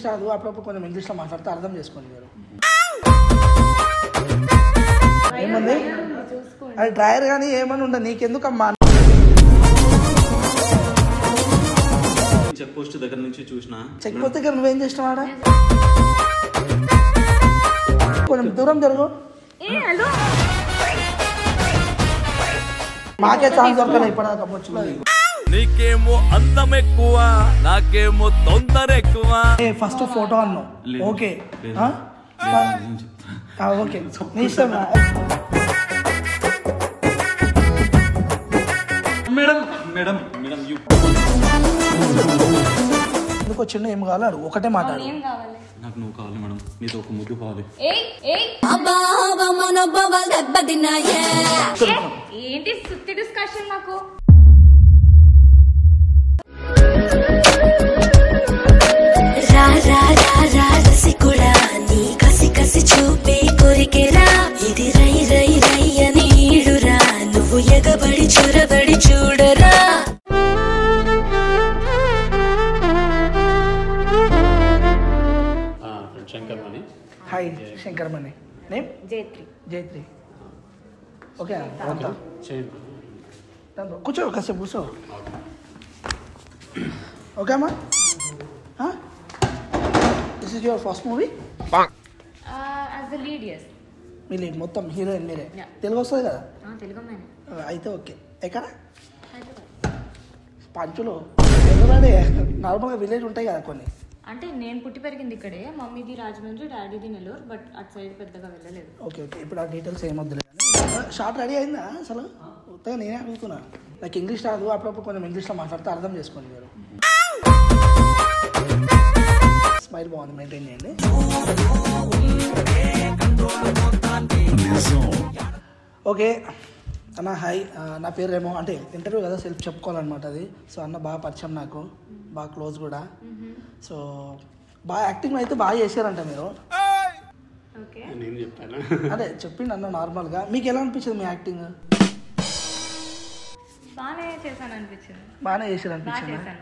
కాదు అప్పుడప్పుడు కొంచెం ఇంగ్లీష్లో మాట్లాడితే అర్థం చేసుకోండి మీరు. ఏమంది అది డ్రైవర్ కానీ ఏమని ఉండదు నీకెందుకమ్మా. చెక్ పోస్ట్ దగ్గర నుంచి చూసిన చెక్ పోస్ట్ దగ్గర నువ్వేం చేసినావాడా? కొంచెం దూరం జరుగు. మాకే ఛాన్స్ దొరకలే ఇప్పటిదాకా బొచ్చులో. నీకేమో అందం ఎక్కువ నాకేమో తొందర ఎక్కువ. ఫస్ట్ ఫోటో అన్నావు ఓకే ఓకే నీ ఇష్టం. మేడం మేడం మేడం ఎందుకు వచ్చిండు ఏం కావాలి అడుగు ఒకటే మాట్లాడు. నాకు నువ్వు కావాలి మేడం నీతో ఒక ముద్దు కావాలి. ఏంటి సుత్తి డిస్కషన్ నాకు? చూపే కోరికెరా ఇది రై రై రై అని ఈడురా నువ్వు ఎగబడి చొరబడి చూడరా. Shankarmani. Hi Shankarmani. Name జైత్రి. జైత్రి okay కూర్చో కాసేపు కూర్చో. ఓకే అమ్మా this is your first movie? As the lead yes. Me lead మొత్తం హీరోయిన్ మీరే. తెలుగు వస్తుంది కదా? తెలుగు అమ్మాయి. అయితే ఓకే. ఎక్కడ? హైదరాబాద్. పంచులు హైదరాబాదే నార్మల్గా విలేజ్ ఉంటాయి కదా కొన్ని. అంటే నేను పుట్టి పెరిగింది ఇక్కడే. మమ్మీది రాజమండ్రి, డాడీది నెల్లూరు. బట్ అటు సైడ్ పెద్దగా వెళ్ళలేదు. ఓకే ఓకే ఇప్పుడు ఆ డీటెయిల్స్ ఏమొద్దులే. షార్ట్ రెడీ అయిందా అసలు? కొత్తగా నేనే అడుగుతున్నా. నాకు ఇంగ్లీష్ రాదు అప్పుడప్పుడు కొంచెం ఇంగ్లీష్లో మాట్లాడితే అర్థం చేసుకోండి మీరు. స్మైల్ బాగుంది మెయింటైన్ చేయండి. ఓకే అన్న హాయ్ నా పేరు రేమో. అంటే ఇంటర్వ్యూ కదా సెల్ఫ్ చెప్పుకోవాలన్నమాట అది. సో అన్న బాగా పరిచయం నాకు బాగా క్లోజ్ కూడా. సో బాగా యాక్టింగ్ అయితే బాగా చేశారంట మీరు. నేను చెప్పాను అదే చెప్పిండు అన్న నార్మల్గా. మీకు ఎలా అనిపించింది మీ యాక్టింగ్? బాగానే చేశాను అనిపించింది. బాగానే చేశారు అనిపించింది.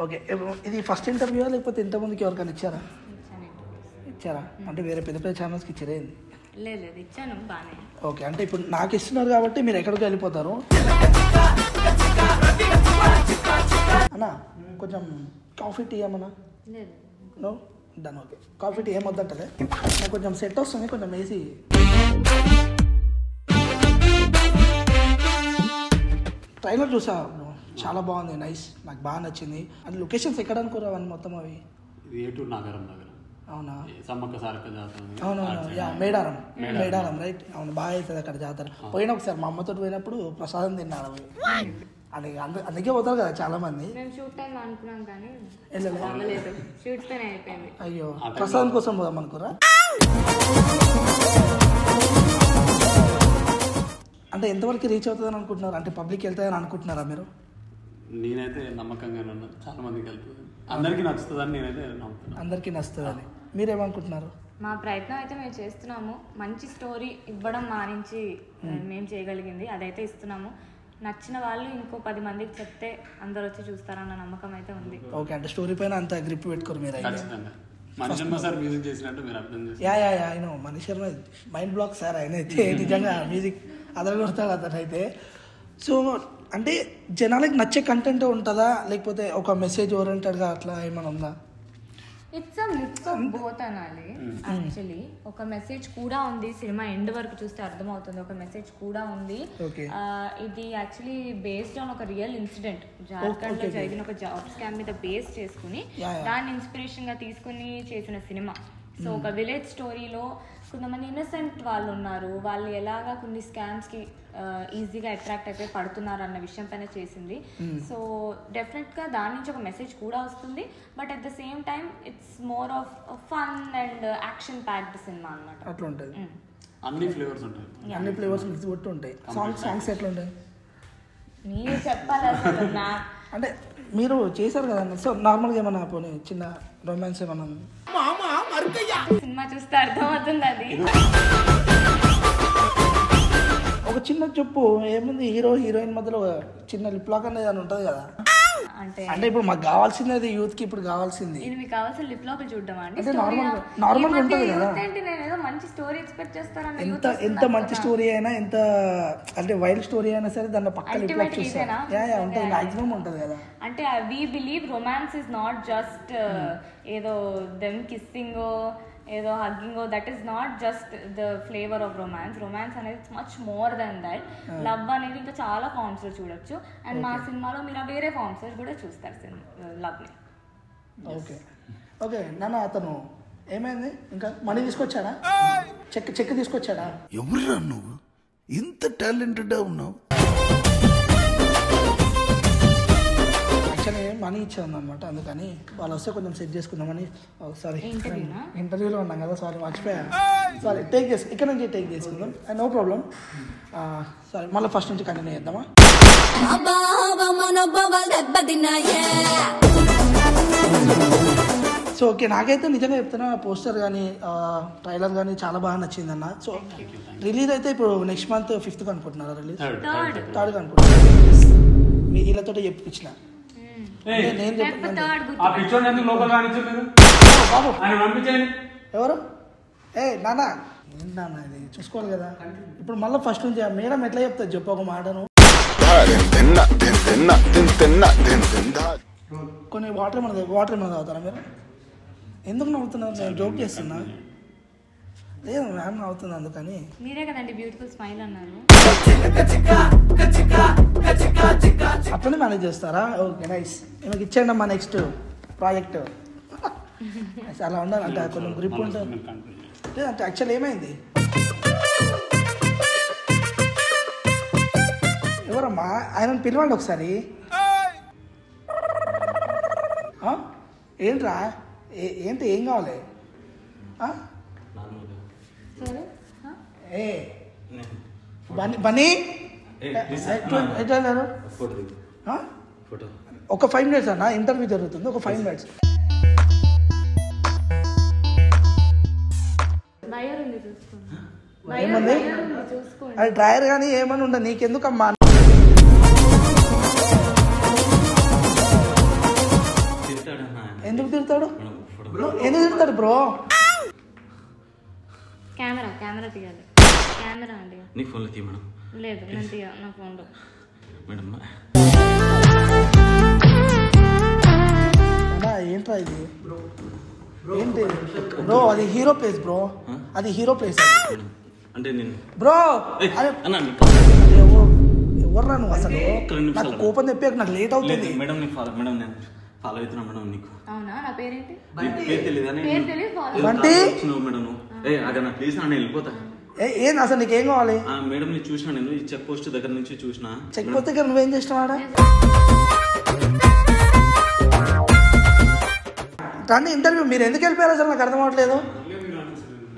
ఓకే ఇది ఫస్ట్ ఇంటర్వ్యూ లేకపోతే ఇంతకుముందుకి ఎవరికైనా ఇచ్చారా? ఇచ్చారా అంటే వేరే పెద్ద పెద్ద ఛానల్స్కి ఇచ్చారా ఏంది? లేదు ఇచ్చాను బాగానే. ఓకే అంటే ఇప్పుడు నాకు ఇస్తున్నారు కాబట్టి మీరు ఎక్కడికి వెళ్ళిపోతారు అన్నా. కొంచెం కాఫీ టీ ఏమన్నా? లేదు no done. Okay coffee tea ఏమొద్దంటలే. నాకు కొంచెం సెట్ వస్తుంది కొంచెం వేసి. ట్రైలర్ చూసా చాలా బాగుంది నైస్. నాకు బాగా నచ్చింది. అంటే లొకేషన్స్ ఎక్కడ అనుకోరా అవన్నీ మొత్తం అవి? ఇది ఏటూరు నాగరం దగ్గర. అవునా? సమ్మక్క సారక్క జాతర. అవునవును యా మేడారం. మేడారం రైట్. అవును బాగా అవుతుంది అక్కడ జాతర. పోయినా ఒకసారి మా అమ్మతో పోయినప్పుడు ప్రసాదం తిన్నాడు అవి. అది అందుకే పోతారు కదా చాలా మంది. మేము షూట్ టైం అనుకున్నాం కానీ వెళ్ళలేదు. షూట్ తోనే అయిపోయింది. అయ్యో ప్రసాదం కోసం పోదాం అనుకోరా? అంటే ఎంతవరకు రీచ్ అవుతుందని అనుకుంటున్నారు? అంటే పబ్లిక్ వెళ్తాయని అనుకుంటున్నారా మీరు? నేనైతే నమ్మకంగా ఉన్నాను. చాలా మందికి వెళ్తుంది. అందరికీ నచ్చుతుందని నేనైతే నమ్ముతున్నాను. అందరికీ నచ్చుతుందని మీరేమనుకుంటున్నారు? మా ప్రయత్నం అయితే మేము చేస్తున్నాము. మంచి స్టోరీ ఇవ్వడం మానించి మేము చేయగలిగింది అదైతే ఇస్తున్నాము. నచ్చిన వాళ్ళు ఇంకో 10 మందికి చెప్తే అందరు వచ్చి చూస్తారన్న నమ్మకం అయితే ఉంది. ఓకే అంటే స్టోరీ పైన అంత గ్రిప్ పెట్టుకోరు మీరు అయితే? మణి శర్మ సార్ మ్యూజిక్ చేసినట్టు మీరు అర్థం చేస్తారు. Yeah yeah yeah అయినో Mani Sharma mind block sir ఆయన అయితే నిజంగా మ్యూజిక్ అదరగొడతాడు అతను అయితే. సో అంటే జనాలకి నచ్చే కంటెంట్ ఉంటుందా లేకపోతే ఒక మెసేజ్ ఓరియంటెడ్గా అట్లా ఏమైనా ఉందా? It's a mix of both అనాలి. యాక్చువల్లీ ఒక మెసేజ్ కూడా ఉంది. సినిమా ఎండ్ వరకు చూస్తే అర్థమవుతుంది ఒక మెసేజ్ కూడా ఉంది. ఇది యాక్చువల్లీ బేస్డ్ ఆన్ ఒక రియల్ ఇన్సిడెంట్. జార్ఖండ్ లో జరిగిన ఒక జాబ్ స్కామ్ మీద బేస్ చేసుకుని దాన్ని ఇన్స్పిరేషన్ గా తీసుకుని చేసిన సినిమా. సో ఒక విలేజ్ స్టోరీలో కొంతమంది ఇన్నసెంట్ వాళ్ళు ఉన్నారు. వాళ్ళు ఎలాగా కొన్ని స్కామ్స్కి ఈజీగా అట్రాక్ట్ అయిపోయి పడుతున్నారు అన్న విషయం పైన చేసింది. సో డెఫినెట్గా దాని నుంచి ఒక మెసేజ్ కూడా వస్తుంది. But at the same time it's more of fun and action packed cinema అన్నమాట. అట్లా ఉంటుంది. అన్ని ఫ్లేవర్స్ ఉంటాయి. అన్ని ఫ్లేవర్స్ మిక్స్ కొట్టి ఉంటాయి. సాంగ్స్ ఎట్లా ఉంటాయి? మీరు చెప్పాలి అసలు. అంటే మీరు చేశారు కదండి. సో నార్మల్గా ఏమన్నా పోనీ చిన్న రొమాన్స్ ఏమన్నా? సినిమా చూస్తే అర్థమవుతుంది అది. ఒక చిన్న చెప్పు ఏముంది హీరో హీరోయిన్ మధ్యలో చిన్న లిప్ లాక్ అనేది అని ఉంటుంది కదా? అంటే ఇప్పుడు మాకు కావాల్సింది యూత్ కి ఇప్పుడు కావాల్సింది ఇది మీకు కావాల్సిన లిప్ లాక్ చూడడం అండి. అంటే నార్మల్ ఉంటుంది కదా. నేను ఏదో మంచి స్టోరీ ఎక్స్పెక్ట్ చేస్తారని ఎంత మంచి స్టోరీ అయినా ఎంత అంటే వైల్డ్ స్టోరీ అయినా సరే దాని పక్క లిప్ లాక్ చూస్తాను. ఉంటుంది మాక్సిమం ఉంటుంది కదా. అంటే we believe romance is not just ఏదో దెమ్ కిస్సింగ్ ఏదో hugging, that is not just the flavour of romance అనేది much more than that. Love అనేది ఇంకా చాలా ఫార్మ్స్ లో చూడొచ్చు. అండ్ మా సినిమాలో మీరు వేరే ఫార్మ్స్ లో కూడా చూస్తారు లవ్ ని. ఓకే నాన్న, అతను ఏమైంది? ఇంకా మనీ తీసుకొచ్చాడా? చెక్ తీసుకొచ్చాడా? ఎవరురా నువ్వు ఇంత టాలెంటెడ్ ఉన్నావు? యాక్చువల్లీ మనీ ఇచ్చాను అనమాట, అందుకని వాళ్ళు వస్తే కొంచెం సెట్ చేసుకుందామని. సారీ, ఇంటర్వ్యూలో ఉన్నాం కదా, సారీ మర్చిపోయా. సారీ, ఇక్కడ నుంచి టేక్ చేసుకుందాం, నో ప్రాబ్లం. సారీ, మళ్ళీ ఫస్ట్ నుంచి కంటిన్యూ చేద్దామా? సో ఓకే, నాకైతే నిజంగా చెప్తున్నా పోస్టర్ కానీ ట్రైలర్ కానీ చాలా బాగా నచ్చిందన్న. సో రిలీజ్ అయితే ఇప్పుడు నెక్స్ట్ మంత్ 5th అనుకుంటున్నారా? రిలీజ్ 3rd అనుకుంటున్నా. మీ వీళ్ళతో చెప్పించిన ఎవరు? నాన్న ఏంటన్నా ఇది చూసుకోవాలి కదా. ఇప్పుడు మళ్ళీ ఫస్ట్ నుంచి మేడం ఎట్లా చెప్తారు చెప్పు ఒక మాటను. కొన్ని వాటర్ ఏమైనా తాగుతారా మీరు? ఎందుకు నవ్వుతున్నారు? నేను జోక్ చేస్తున్నా. లేదు మ్యామ్ నవ్వుతుంది అందుకని. మీరే కదండి బ్యూటిఫుల్ స్మైల్ అన్నారు. అట్లనే మేనేజ్ చేస్తారా? Okay nice. ఈమెకి ఇచ్చేయండి అమ్మా నెక్స్ట్ ప్రాజెక్ట్. అలా ఉండాలి అంటే కొంచెం గ్రిప్ ఉంటుంది. లేదంటే యాక్చువల్ ఏమైంది? ఎవరమ్మా ఆయనను పిలవండి ఒకసారి. ఏంట్రా ఏంటి ఏం కావాలి? బన్నీ ఎట్లా ఒక 5 minutes అన్న, ఇంటర్వ్యూ జరుగుతుంది, ఒక 5 minutes. ఏమంది? అది డ్రైవర్ కానీ ఏమని ఉండదు, నీకెందుకమ్మా? ఎందుకు తిడతాడు? ఎందుకు తిడతాడు బ్రో? కెమెరా తీయాలి. కెమెరా అండి నీ ఫోన్లో తీ మేడం. లేదు నేను తీయ, నా ఫోన్లో. మేడం ఏంట్రా ఇది? ఏంటి బ్రో? అది హీరో ప్లేస్ బ్రో, అది హీరో ప్లేస్. అంటే నేను బ్రో ఎవర్రా నువ్వు అసలు? నాకు కోపం తెప్పాక నాకు లేట్ అవుతుంది. మేడం నేను ఫాలో అవుతున్నా మేడం. నీకు అవునా? నా పేరేంటి? పేరు తెలియదు మేడం. అదే ప్లీజ్ నేను వెళ్ళిపోతా. ఏం అసలు నీకేం కావాలి? మేడం నేను చూసినా, నేను ఈ చెక్ పోస్ట్ దగ్గర నుంచి చూసిన. చెక్ పోస్ట్ దగ్గర నువ్వేం చేసినావాడా? కానీ ఇంటర్వ్యూ మీరు ఎందుకు వెళ్ళిపోయారు అసలు నాకు అర్థం అవ్వట్లేదు.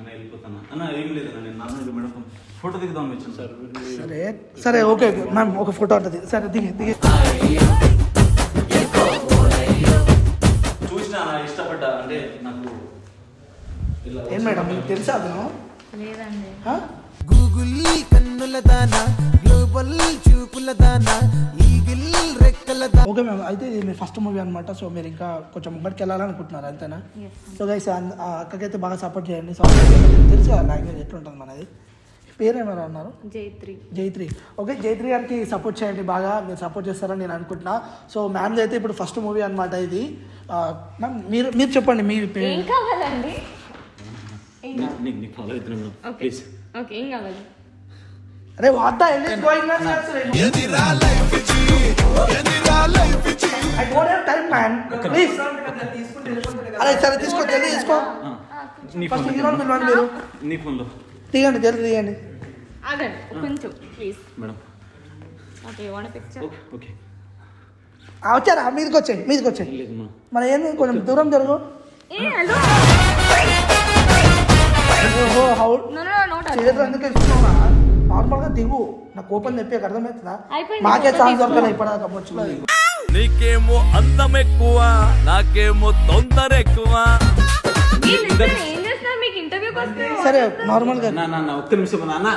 వెళ్ళిపోతాను అన్న. ఏం లేదు నేను నార్మల్గా మేడం ఫోటో దిగుదాం వచ్చాను సార్. సరే ఓకే మ్యామ్, ఒక ఫోటో ఉంటుంది. సరే దిగి చూసినా ఇష్టపడ్డా. అంటే నాకు ఏం మేడం మీకు తెలుసా అతను? లేదండి. గూగుల్ కన్నుల దానా, గ్లోబల్ చూపుల దానా, ఈగిల్ రెక్కల దానా. ఓకే మ్యామ్, అయితే ఇది మీ ఫస్ట్ మూవీ అనమాట. సో మీరు ఇంకా కొంచెం ముంబడికి వెళ్ళాలనుకుంటున్నారు అంతేనా? సో గైస్ అక్కకైతే బాగా సపోర్ట్ చేయండి. సో తెలుసు కదా లాంగ్వేజ్ ఎట్లుంటుంది మనది. పేరేమన్నా అన్నారు? జైత్రి. ఓకే, జైత్రి గారికి సపోర్ట్ చేయండి బాగా. మీరు సపోర్ట్ చేస్తారని నేను అనుకుంటున్నా. సో మ్యామ్ది అయితే ఇప్పుడు ఫస్ట్ మూవీ అనమాట ఇది. మ్యామ్ మీరు చెప్పండి మీ పేరు. ఏం కావాలండి? ఫాలో అవుతున్నాను ప్లీజ్. ఓకే, ఏం కావాలి? అరే what the hell is going on? ఎదిరా లైఫ్ ఇచి, ఎదిరా లైఫ్ ఇచి. I don't have time man, please. అరే సరే తీసుకో, జల్దీ తీసుకో. ఫస్ట్ హీరోని పిలవండి మీరు. నీ ఫోన్లో తీయండి, జల్దీ తీయండి. ఆగండి కొంచెం please madam. Okay, you want picture? Okay. వచ్చారా? మీదకి వచ్చాయి. లేదు మేడం. మరి ఏంది కొంచెం దూరం జరుగు. ఏ హలో. నార్మల్ గా దిగు. నా కోపం తెప్పి అర్థమవుతుందా? మాకే ఛాన్స్ దొరకలే ఇప్పటిదాకా ముచ్చులో. నీకేమో అందం ఎక్కువ, నాకేమో తొందర ఎక్కువ. సరే నార్మల్ గా ఒక్క నిమిషం నాన్న,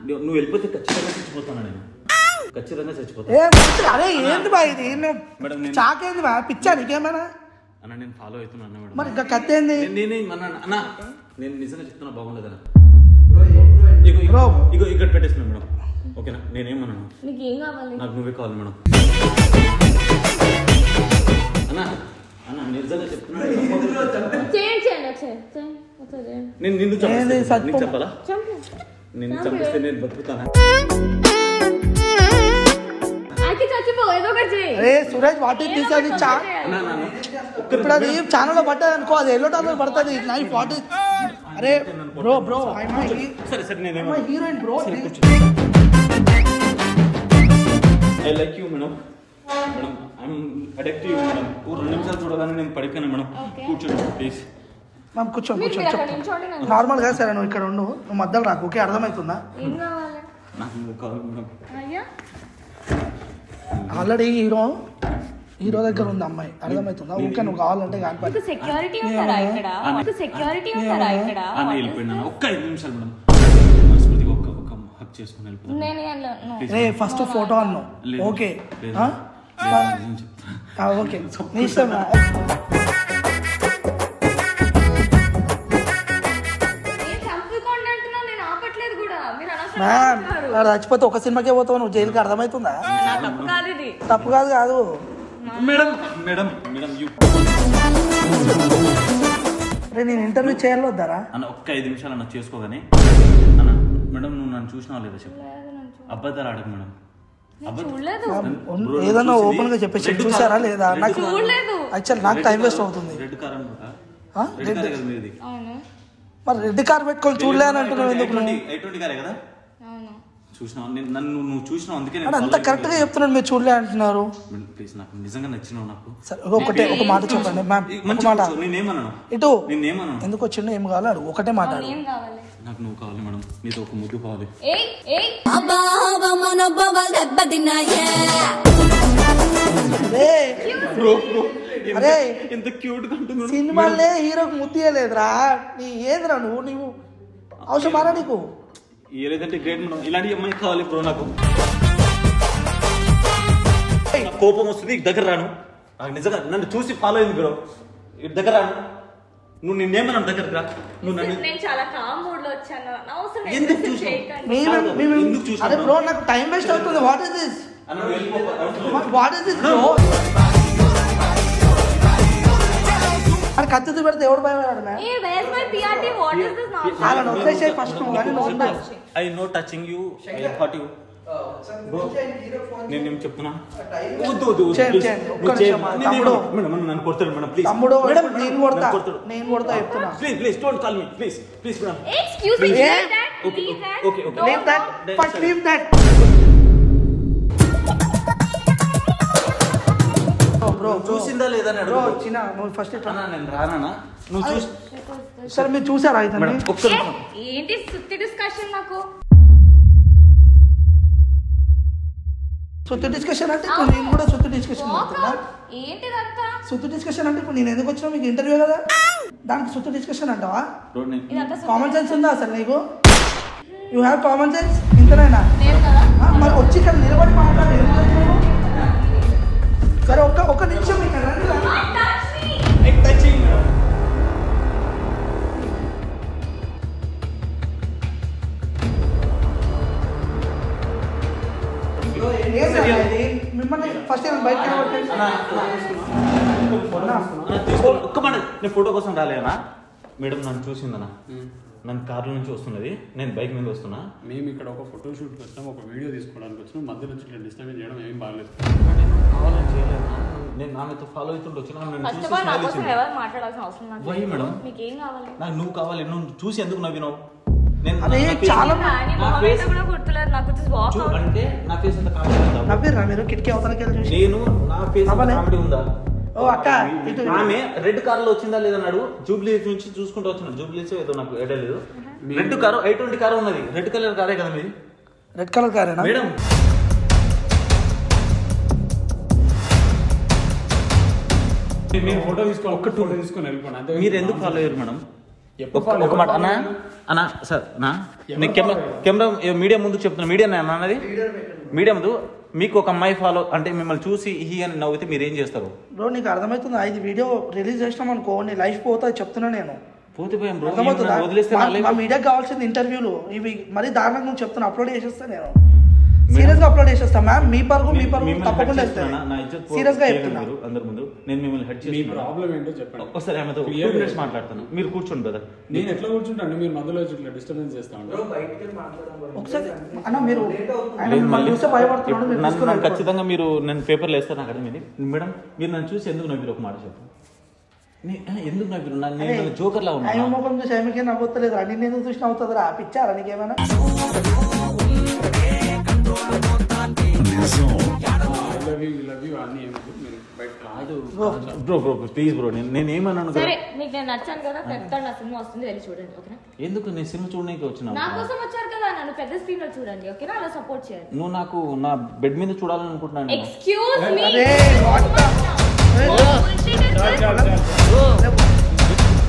నువ్వు వెళ్ళిపోతే ఖచ్చితంగా చచ్చిపోతాను నేను. ఖచ్చితంగా చచ్చిపోతా. అరే ఏంది బా ఇది మేడం చాకేంది బా పిచ్చా నీకేమైనా అన్న నేను ఫాలో అవుతున్నాను మేడం. మరి ఇంకా కత్తి ఏంది అన్న నేను నిజంగా చెప్తున్నా బాగుండదు అన్న. ఇగో ఇక్కడ పెట్టేస్తున్నాను మేడం. ఓకేనా నేనేమన్నాను నీకు ఏం కావాలి? నాకు నువ్వే కావాలి మేడం. అన్న అన్న నిజంగా చెప్తున్నా నేను నిన్ను చెప్పాలా? నిన్ను చంపిస్తే నేను బతుకుతానా? అరే సురేష్ వాటి తీసేది ఇప్పుడు అది ఛానల్లో పడ్డది అనుకో, అది ఎల్లో టానర్ పడుతుంది. నైఫ్ వాటి అరే bro heroine bro. I like you madam. Madam I'm addictive madam. 2 నిమిషాలు చూడగానే నేను పడిపోయాను మేడం. కూర్చోండి ప్లీజ్. మ్యామ్ కూర్చోండి నార్మల్ గా. సరే నువ్వు ఇక్కడ ఉండు, నువ్వు మధ్యలో రాకు. ఓకే అర్థమవుతుందా? నాకు నువ్వు కావాలి మేడం. ఆల్రెడీ హీరో దగ్గర ఉంది అమ్మాయి, అర్థమవుతుందా? ఓకే నువ్వు కావాలంటే వెళ్ళిపోయినా ఒక్క 5 నిమిషాలు మేడం. ఒక్క హక్ చేసుకుని వెళ్ళిపోతాను. ఫస్ట్ ఫోటో అన్నావు. ఓకే ఓకే నీ ఇష్టం. చచ్చిపోతే ఒక సినిమాకే పోతావు నువ్వు జైలుకి, అర్థమవుతుందా? తప్పు కాదు మేడం మేడం మేడం నేను ఇంటర్వ్యూ చేయాలి వద్దారా అన్న? ఒక్క 5 నిమిషాలు అన్న చేసుకోగానే. అన్న మేడం నువ్వు నన్ను చూసినావా లేదా చెప్పు. అబద్ధాలు ఆడకు మేడం. ఏదన్నా ఓపెన్ గా చెప్పేసి చూసారా లేదా? నాకు యాక్చువల్ నాకు టైం వేస్ట్ అవుతుంది. రెడ్ కార్ మరి రెడ్ కార్ పెట్టుకొని చూడలే అని అంటున్నావు ఎందుకు? కదా చూసినావు నన్ను, నువ్వు చూసినావు అందుకే అంత కరెక్ట్ గా చెప్తున్నాను, మీరు చూడలే అంటున్నారు. ప్లీజ్ నాకు నిజంగా నచ్చినావు. నాకు సరే ఒక మాట చెప్పండి మ్యామ్. మాట నేనేమన్నాను ఇటు నేనేమన్నాను ఎందుకు వచ్చిండు, ఏం కావాలి అడుగు, ఒకటే మాట్లాడు. నాకు నువ్వు కావాలి మేడం, నీతో ఒక ముద్దు కావాలి. అరే ఎంత క్యూట్ గా ఉంటుంది. సినిమాలే హీరోకి ముద్దు ఇయ్యలేదురా, నీ ఏదిరా నువ్వు అవసరమారా నీకు? ఏదంటే గ్రేట్ మేడం, ఇలాంటి అమ్మాయి కావాలి బ్రో. నాకు కోపం వస్తుంది, దగ్గర రాను. నాకు నిజంగా నన్ను చూసి ఫాలో అయింది బ్రో, ఇటు దగ్గర రాను. నువ్వు నిన్నేమన్నా దగ్గరకు రా. నువ్వు ఎందుకు చూసావు బ్రో? నాకు టైం వేస్ట్ అవుతుంది. What is this? బ్రో? అని కత్తి పెడితే ఎవడు భయపడాడు? First I no touching you, I hate you. నేను చెప్తున్నా నన్ను కొడతాడు మేడం. ప్లీజ్ తమ్ముడు నేను కొడతా చెప్తున్నా. Please don't call me. Please madam. Bro చూసిందా లేదా చిన్న నువ్వు ఫస్ట్ నేను రానా? నువ్వు చూసి సరే మీరు చూసారా? అయితే ఏంటి సుత్తి డిస్కషన్? నాకు సుత్తి డిస్కషన్ అంటే ఇప్పుడు నేను కూడా సుత్తి డిస్కషన్ పెడుతున్నా. ఏంటిదంతా సుత్తి డిస్కషన్ అంటే ఇప్పుడు నేను ఎందుకు వచ్చినా మీకు ఇంటర్వ్యూ కదా, దానికి సుత్తి డిస్కషన్ అంటావా? కామన్ సెన్స్ ఉందా అసలు నీకు? యూ హ్యావ్ కామన్ సెన్స్ ఇంతనైనా? మరి వచ్చి ఇక్కడ నిలబడి మాట్లాడు. సరే ఒక్క నిమిషం ఇక్కడ మిమ్మల్ని ఫస్ట్ బయట ఒక్క మాట. నేను ఫోటో కోసం రాలేనా మేడం? నన్ను చూసిందనా? నన్ను కార్లో నుంచి వస్తున్నది, నేను బైక్ మీద వస్తున్నా. మేము ఇక్కడ ఒక ఫోటో షూట్కి వచ్చినాం, ఒక వీడియో తీసుకోవడానికి వచ్చినాం. మధ్య నుంచి ఇట్లా డిస్టర్బ్ చేయడం ఏం బాగలేదు. కావాలని చేయలేదు. నేను నాతో ఫాలో అవుతుంటే వచ్చినా మేడం. నాకు నువ్వు కావాలి. నువ్వు చూసి ఎందుకు నవ్వినావు? అంటే నా ఫేస్ అంత కామెడీ మీరు కిటికీ అవతలకి నేను నా ఫేస్ కామెడీ ఉందా? ఆమె రెడ్ కార్ లో వచ్చిందా లేదన్నాడు. జూబ్లీస్ నుంచి చూసుకుంటూ వచ్చినాడు. జూబ్లీస్ ఏదో నాకు ఐడియా లేదు. రెడ్ కారు i20 కారు ఉన్నది. రెడ్ కలర్ కారే కదా మీది? రెడ్ కలర్ కారేనా మేడం? మీరు ఫోటో తీసుకోవాలి, ఒక్క ఫోటో తీసుకొని వెళ్ళిపోండి అంతే. మీరు ఎందుకు ఫాలో అయ్యారు మేడం? ఒక మాట అన్నా సార్ నా కెమెరా మీడియా ముందు చెప్తున్నా. మీడియా అన్నది మీడియా ముందు మీకు ఒక అమ్మాయి ఫాలో అంటే మిమ్మల్ని చూసి హీ అని నవ్వితే మీరు ఏం చేస్తారు? బ్రో నీకు అర్థమవుతుంది, ఇది వీడియో రిలీజ్ చేసినాం అనుకో నీ లైఫ్ పోతుంది చెప్తున్నా నేను. పోతే మా మీడియాకి కావాల్సింది ఇంటర్వ్యూలు, ఇవి మరీ దారుణంగా చెప్తున్నా. అప్లోడ్ చేసేస్తాను నేను, సీరియస్ గా అప్లోడ్ చేసేస్తా. మ్యామ్ మీ పరుగు తప్పకుండా సీరియస్ గా చెప్తున్నా. అందరి ముందు నేను మిమ్మల్ని హెడ్ చేసి ప్రాబ్లం ఏంటో చెప్పండి. ఒకసారి ఆమెతో 2 minutes మాట్లాడతాను, మీరు కూర్చోండి బ్రదర్. నేను ఎట్లా కూర్చుంటాను? మీరు మధ్యలో ఇట్లా డిస్టర్బెన్స్ చేస్తా ఉంటారు. ఒకసారి అన్న మీరు భయపడుతున్నాడు. ఖచ్చితంగా మీరు నన్ను పేపర్లు వేస్తారు అక్కడ. మేడం మీరు నన్ను చూసి ఎందుకు నవ్వురు? ఒక మాట చెప్పు. ఎందుకు నవ్వురు? నేను జోకర్ లా ఉన్నా. ముఖం చూసి ఆమెకే నవ్వుతలేదు రా, నేను ఎందుకు చూసి నవ్వుతుందిరా? పిచ్చారా నీకేమైనా? ప్లీజ్ బ్రో, నేను ఏమన్నాను? సరే నీకు నేను నచ్చాను కదా, పెద్ద నా సినిమా వస్తుంది, వెళ్ళి చూడండి ఓకేనా? ఎందుకు నేను సినిమా చూడడానికి వచ్చినా? నా కోసం వచ్చారు కదా, నన్ను పెద్ద స్క్రీన్ లో చూడండి ఓకేనా? అలా సపోర్ట్ చేయండి. నువ్వు నాకు నా బెడ్ మీద చూడాలనుకుంటున్నాను. Excuse me.